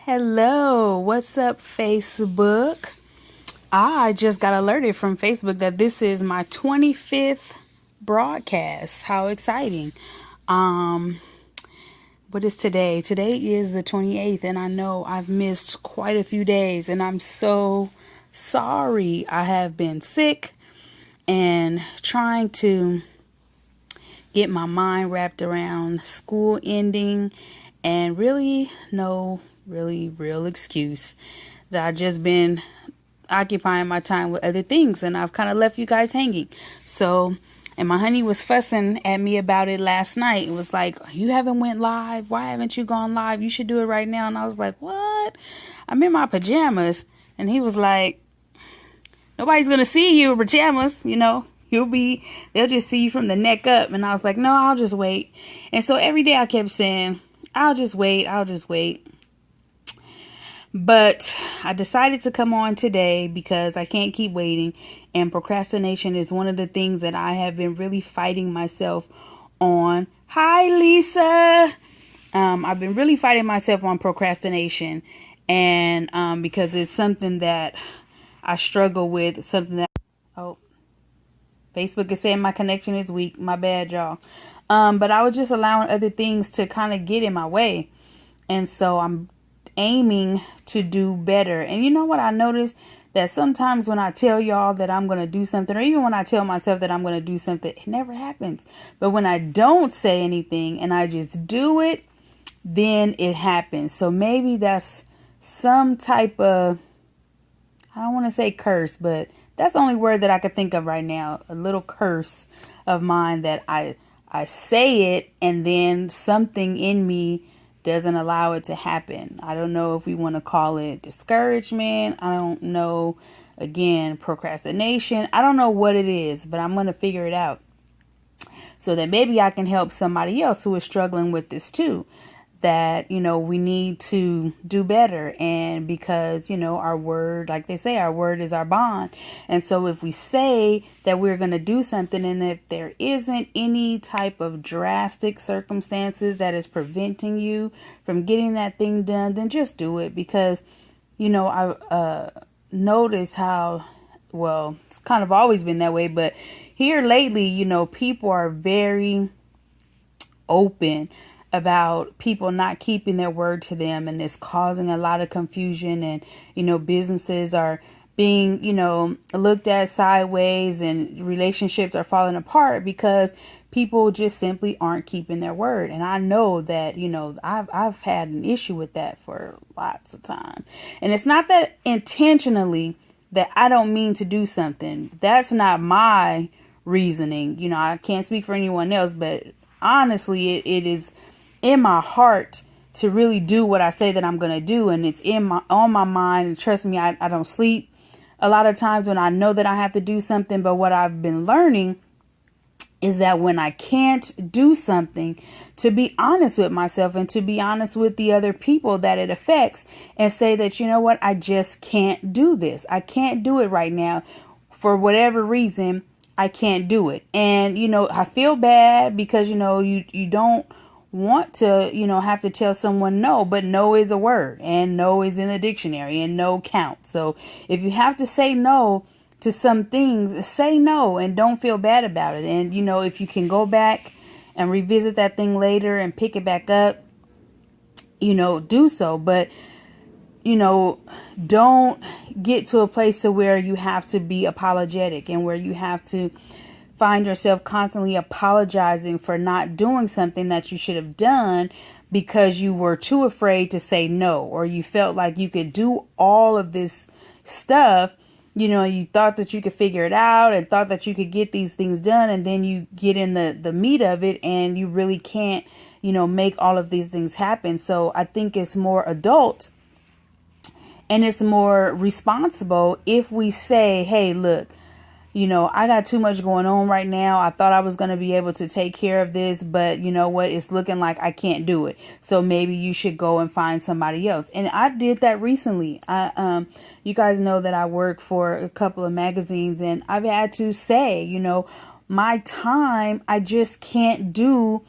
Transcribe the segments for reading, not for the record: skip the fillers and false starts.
Hello, what's up, Facebook? I just got alerted from Facebook that this is my 25th broadcast. How exciting. Um, what is today? Today is the 28th, and I know I've missed quite a few days, and I'm so sorry. I have been sick and trying to get my mind wrapped around school ending and really no really real excuse that I just been occupying my time with other things and I've kind of left you guys hanging. So, and my honey was fussing at me about it last night. It was like, you haven't went live. Why haven't you gone live? You should do it right now. And I was like, what? I'm in my pajamas. And he was like, nobody's going to see you in pajamas, they'll just see you from the neck up. And I was like, no, I'll just wait. And so every day I kept saying, I'll just wait. But I decided to come on today because I can't keep waiting. And procrastination is one of the things that I have been really fighting myself on. Hi, Lisa. I've been really fighting myself on procrastination. And because it's something that I struggle with, Facebook is saying my connection is weak. My bad, y'all. But I was just allowing other things to kind of get in my way. And so I'm aiming to do better. And you know what I noticed? That sometimes when I tell y'all that I'm going to do something, or even when I tell myself that I'm going to do something, it never happens. But when I don't say anything and I just do it, then it happens. So maybe that's some type of, I don't want to say curse, but that's the only word that I could think of right now. A little curse of mine that I say it and then something in me doesn't allow it to happen. I don't know if we want to call it discouragement. I don't know. Again, procrastination. I don't know what it is, but I'm going to figure it out so that maybe I can help somebody else who is struggling with this too. That, we need to do better. And because, our word, like they say, our word is our bond. And so if we say that we're going to do something, and if there isn't any type of drastic circumstances that is preventing you from getting that thing done, then just do it. Because, I notice how, well, it's kind of always been that way. But here lately, people are very open about people not keeping their word to them, and it's causing a lot of confusion. And businesses are being looked at sideways, and relationships are falling apart because people just simply aren't keeping their word. And I know that I've had an issue with that for lots of time. And it's not that intentionally that I don't mean to do something. That's not my reasoning. I can't speak for anyone else, but honestly, it is in my heart to really do what I say that I'm going to do. And it's on my mind. And trust me, I don't sleep a lot of times when I know that I have to do something. But what I've been learning is that when I can't do something, to be honest with myself and to be honest with the other people that it affects, and say that, what, I just can't do this. I can't do it right now for whatever reason. I can't do it. And, I feel bad because, you don't want to, have to tell someone no, but no is a word, and no is in the dictionary, and no counts. So if you have to say no to some things, say no and don't feel bad about it. And, if you can go back and revisit that thing later and pick it back up, do so. But, don't get to a place to where you have to be apologetic and where you have to find yourself constantly apologizing for not doing something that you should have done because you were too afraid to say no, or you felt like you could do all of this stuff. You thought that you could figure it out and thought that you could get these things done. And then you get in the meat of it and you really can't, make all of these things happen. So I think it's more adult and it's more responsible if we say, hey, look, I got too much going on right now. I thought I was going to be able to take care of this, but you know what? It's looking like I can't do it. So maybe you should go and find somebody else. And I did that recently. You guys know that I work for a couple of magazines, and I've had to say, my time, I just can't do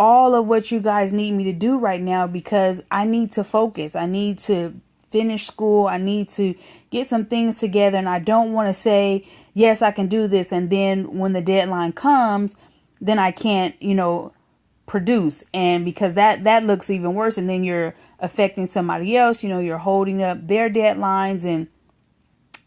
all of what you guys need me to do right now because I need to focus. I need to finish school. I need to get some things together. And I don't want to say, yes, I can do this. And then when the deadline comes, then I can't, produce. And because that looks even worse. And then you're affecting somebody else, you're holding up their deadlines and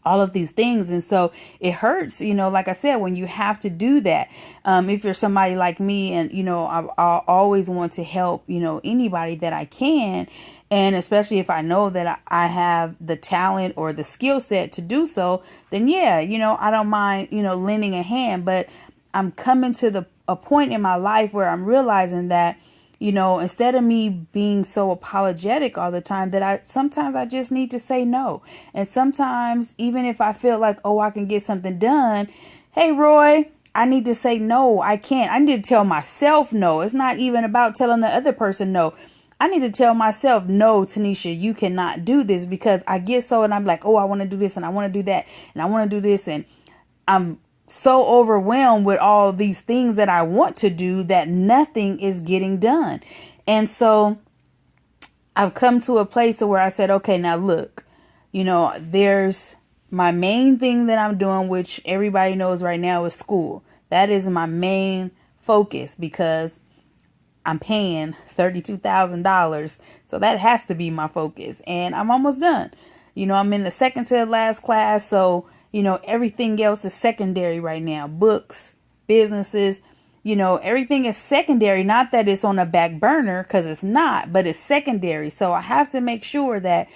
all of these things. And so it hurts, like I said, when you have to do that. If you're somebody like me and, I always want to help, anybody that I can. And especially if I know that I have the talent or the skill set to do so, then yeah, I don't mind, lending a hand. But I'm coming to a point in my life where I'm realizing that, instead of me being so apologetic all the time, that sometimes I just need to say no. And sometimes even if I feel like, oh, I can get something done. Hey, Roy, I need to say no. I can't. I need to tell myself no. It's not even about telling the other person no. I need to tell myself, no, Tanisha, you cannot do this, because I get so, and I'm like, oh, I want to do this and I want to do that and I want to do this. And I'm so overwhelmed with all these things that I want to do that nothing is getting done. And so I've come to a place where I said, okay, now look, there's my main thing that I'm doing, which everybody knows right now is school. That is my main focus because I'm paying $32,000. So that has to be my focus. And I'm almost done. I'm in the second to the last class. So, everything else is secondary right now. Books, businesses, everything is secondary. Not that it's on a back burner, because it's not, but it's secondary. So I have to make sure that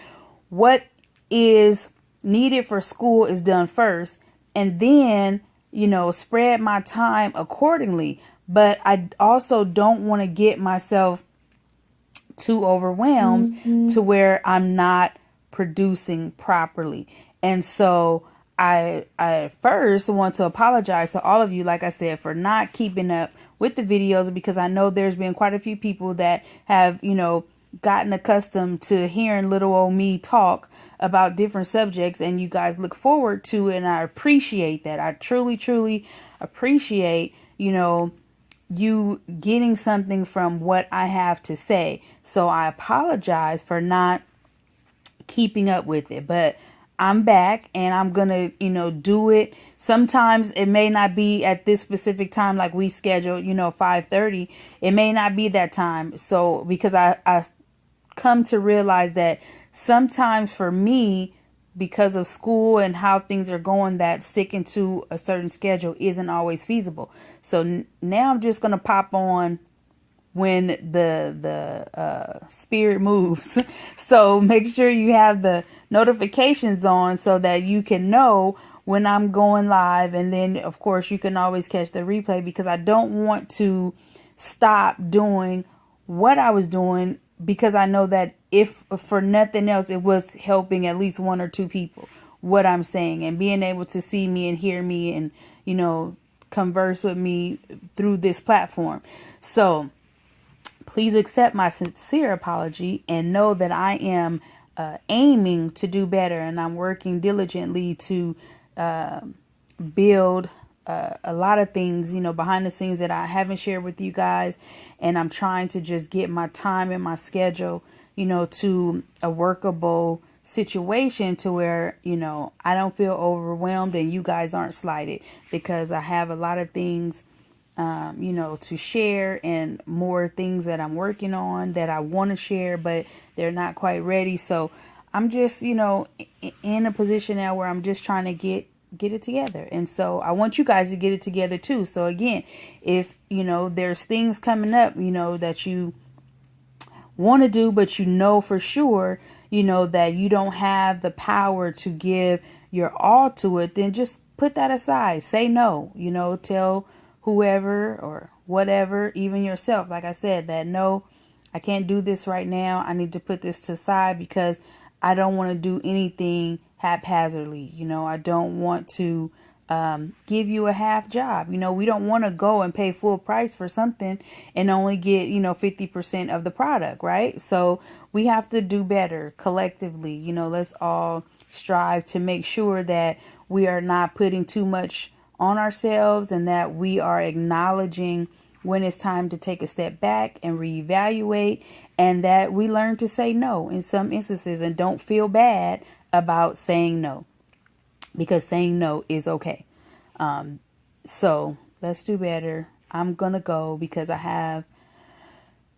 what is needed for school is done first. And then, spread my time accordingly. But I also don't want to get myself too overwhelmed to where I'm not producing properly. And so I first want to apologize to all of you, like I said, for not keeping up with the videos, because I know there's been quite a few people that have, gotten accustomed to hearing little old me talk about different subjects, and you guys look forward to it. And I appreciate that. I truly, truly appreciate, you getting something from what I have to say. So I apologize for not keeping up with it, but I'm back and I'm going to, do it. Sometimes it may not be at this specific time, like we scheduled, 5:30. It may not be that time. So because I come to realize that sometimes for me, because of school and how things are going, that sticking to a certain schedule isn't always feasible. So now I'm just going to pop on when the spirit moves. So make sure you have the notifications on so that you can know when I'm going live. And then of course you can always catch the replay, because I don't want to stop doing what I was doing, because I know that if for nothing else, it was helping at least one or two people, what I'm saying, and being able to see me and hear me and, converse with me through this platform. So please accept my sincere apology and know that I am aiming to do better, and I'm working diligently to build a lot of things, behind the scenes that I haven't shared with you guys. And I'm trying to just get my time and my schedule, to a workable situation to where, I don't feel overwhelmed and you guys aren't slighted, because I have a lot of things, to share, and more things that I'm working on that I want to share, but they're not quite ready. So I'm just, in a position now where I'm just trying to get it together. And so I want you guys to get it together too. So again, if, there's things coming up, that you want to do, but for sure, that you don't have the power to give your all to it, then just put that aside. Say no, tell whoever or whatever, even yourself, like I said, that no, I can't do this right now. I need to put this to the side because I don't want to do anything haphazardly. I don't want to give you a half job. We don't want to go and pay full price for something and only get, 50% of the product, right? So we have to do better collectively. Let's all strive to make sure that we are not putting too much on ourselves, and that we are acknowledging when it's time to take a step back and reevaluate, and that we learn to say no in some instances and don't feel bad about saying no, because saying no is okay. So let's do better. I'm going to go because I have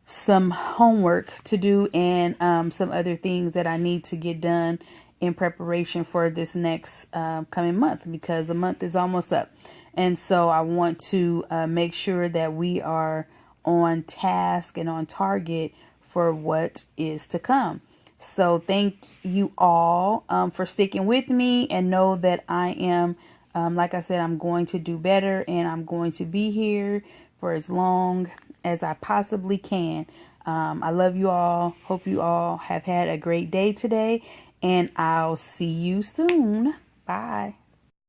some homework to do and some other things that I need to get done in preparation for this next coming month, because the month is almost up. And so I want to make sure that we are on task and on target for what is to come. So thank you all for sticking with me, and know that I am, like I said, I'm going to do better, and I'm going to be here for as long as I possibly can. I love you all. Hope you all have had a great day today, and I'll see you soon. Bye.